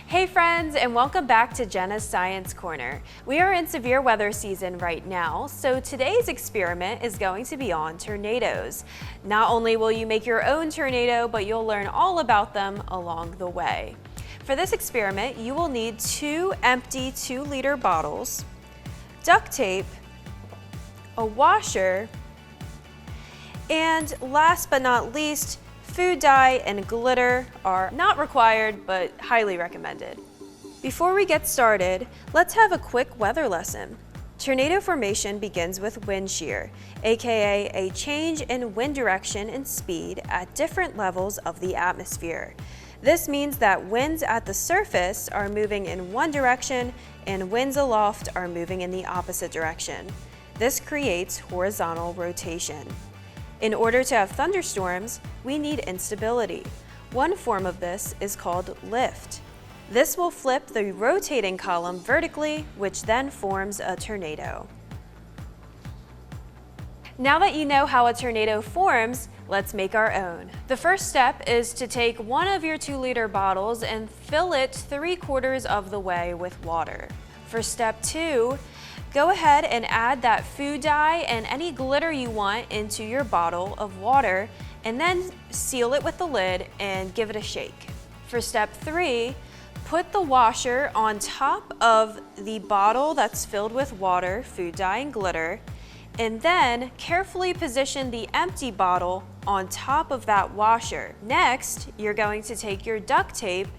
Hey friends, and welcome back to Jenna's Science Corner. We are in severe weather season right now, so today's experiment is going to be on tornadoes. Not only will you make your own tornado, but you'll learn all about them along the way. For this experiment, you will need 2 empty 2-liter bottles, duct tape, a washer, and last but not least, food dye and glitter are not required, but highly recommended. Before we get started, let's have a quick weather lesson. Tornado formation begins with wind shear, aka a change in wind direction and speed at different levels of the atmosphere. This means that winds at the surface are moving in one direction and winds aloft are moving in the opposite direction. This creates horizontal rotation. In order to have thunderstorms, we need instability. One form of this is called lift. This will flip the rotating column vertically, which then forms a tornado. Now that you know how a tornado forms, let's make our own. The first step is to take one of your 2-liter bottles and fill it 3/4 of the way with water. For step 2, go ahead and add that food dye and any glitter you want into your bottle of water and then seal it with the lid and give it a shake. For step 3, put the washer on top of the bottle that's filled with water, food dye, and glitter, and then carefully position the empty bottle on top of that washer. Next, you're going to take your duct tape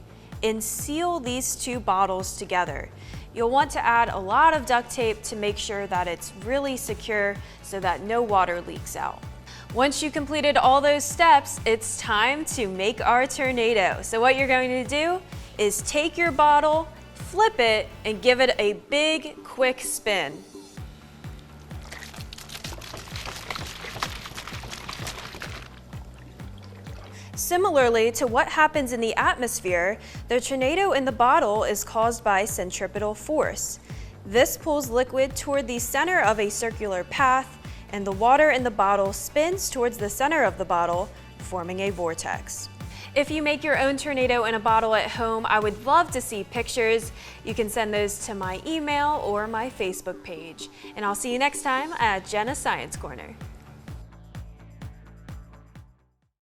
and seal these 2 bottles together. You'll want to add a lot of duct tape to make sure that it's really secure so that no water leaks out. Once you completed all those steps, it's time to make our tornado. So what you're going to do is take your bottle, flip it, and give it a big, quick spin. Similarly to what happens in the atmosphere, the tornado in the bottle is caused by centripetal force. This pulls liquid toward the center of a circular path, and the water in the bottle spins towards the center of the bottle, forming a vortex. If you make your own tornado in a bottle at home, I would love to see pictures. You can send those to my email or my Facebook page. And I'll see you next time at Jenna's Science Corner.